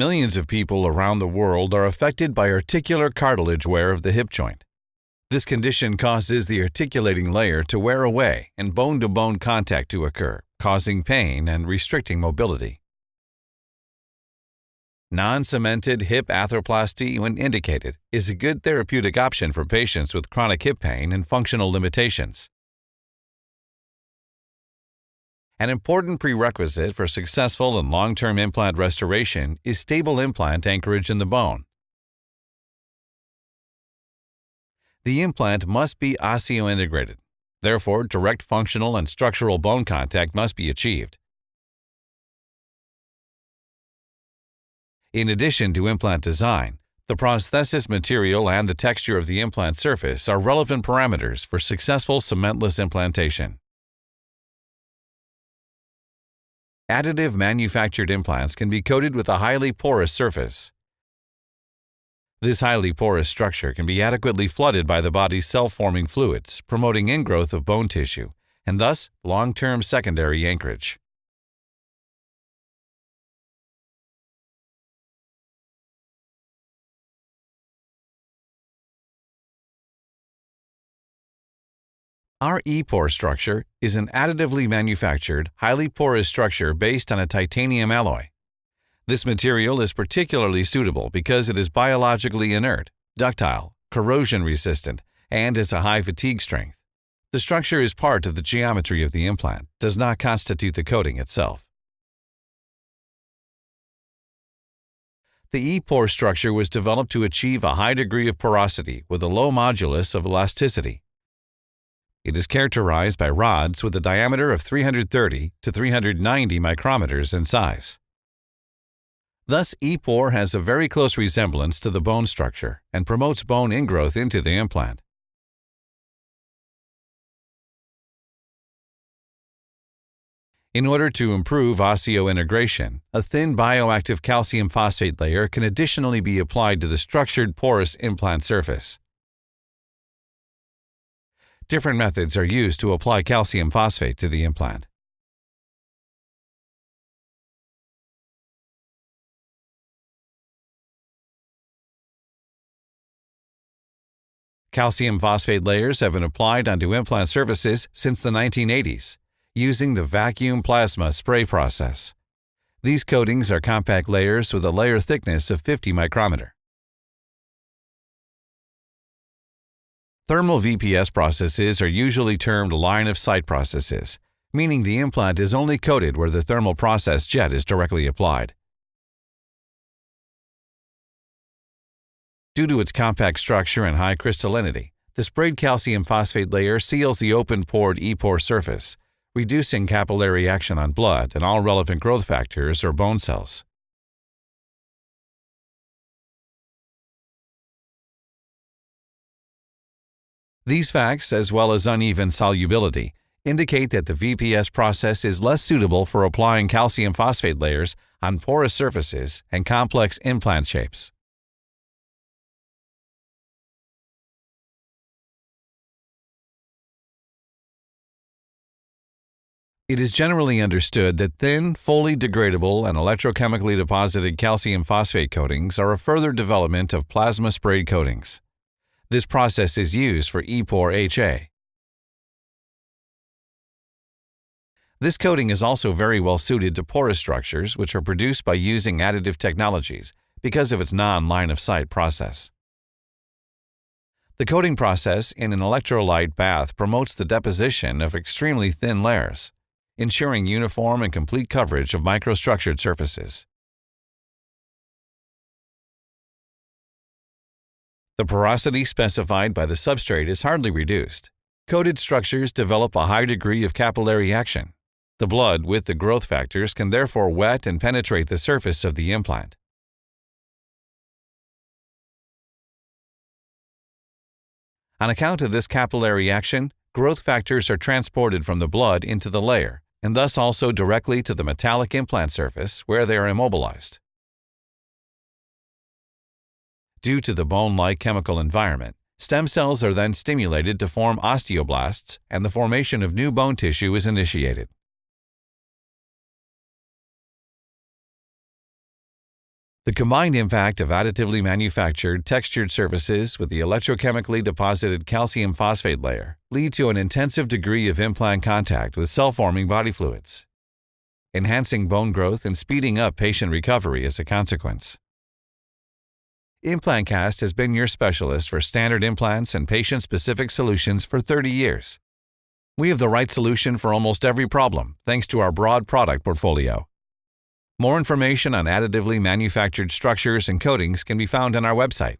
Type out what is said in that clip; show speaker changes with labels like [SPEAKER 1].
[SPEAKER 1] Millions of people around the world are affected by articular cartilage wear of the hip joint. This condition causes the articulating layer to wear away and bone-to-bone contact to occur, causing pain and restricting mobility. Non-cemented hip arthroplasty, when indicated, is a good therapeutic option for patients with chronic hip pain and functional limitations. An important prerequisite for successful and long-term implant restoration is stable implant anchorage in the bone. The implant must be osseointegrated. Therefore, direct functional and structural bone contact must be achieved. In addition to implant design, the prosthesis material and the texture of the implant surface are relevant parameters for successful cementless implantation. Additive manufactured implants can be coated with a highly porous surface. This highly porous structure can be adequately flooded by the body's self-forming fluids, promoting ingrowth of bone tissue, and thus long-term secondary anchorage. Our EPORE structure is an additively manufactured, highly porous structure based on a titanium alloy. This material is particularly suitable because it is biologically inert, ductile, corrosion-resistant, and has a high fatigue strength. The structure is part of the geometry of the implant, does not constitute the coating itself. The EPORE structure was developed to achieve a high degree of porosity with a low modulus of elasticity. It is characterized by rods with a diameter of 330 to 390 micrometers in size. Thus, EPORE has a very close resemblance to the bone structure and promotes bone ingrowth into the implant. In order to improve osseointegration, a thin bioactive calcium phosphate layer can additionally be applied to the structured porous implant surface. Different methods are used to apply calcium phosphate to the implant. Calcium phosphate layers have been applied onto implant surfaces since the 1980s, using the vacuum plasma spray process. These coatings are compact layers with a layer thickness of 50 micrometer. Thermal VPS processes are usually termed line-of-sight processes, meaning the implant is only coated where the thermal process jet is directly applied. Due to its compact structure and high crystallinity, the sprayed calcium phosphate layer seals the open-pored EPORE surface, reducing capillary action on blood and all relevant growth factors or bone cells. These facts, as well as uneven solubility, indicate that the VPS process is less suitable for applying calcium phosphate layers on porous surfaces and complex implant shapes. It is generally understood that thin, fully degradable, and electrochemically deposited calcium phosphate coatings are a further development of plasma sprayed coatings. This process is used for EPORE HA. This coating is also very well suited to porous structures which are produced by using additive technologies because of its non-line-of-sight process. The coating process in an electrolyte bath promotes the deposition of extremely thin layers, ensuring uniform and complete coverage of microstructured surfaces. The porosity specified by the substrate is hardly reduced. Coated structures develop a high degree of capillary action. The blood with the growth factors can therefore wet and penetrate the surface of the implant. On account of this capillary action, growth factors are transported from the blood into the layer, and thus also directly to the metallic implant surface where they are immobilized. Due to the bone-like chemical environment, stem cells are then stimulated to form osteoblasts, and the formation of new bone tissue is initiated. The combined impact of additively manufactured textured surfaces with the electrochemically deposited calcium phosphate layer lead to an intensive degree of implant contact with cell-forming body fluids, enhancing bone growth and speeding up patient recovery as a consequence. Implantcast has been your specialist for standard implants and patient-specific solutions for 30 years. We have the right solution for almost every problem thanks to our broad product portfolio. More information on additively manufactured structures and coatings can be found on our website.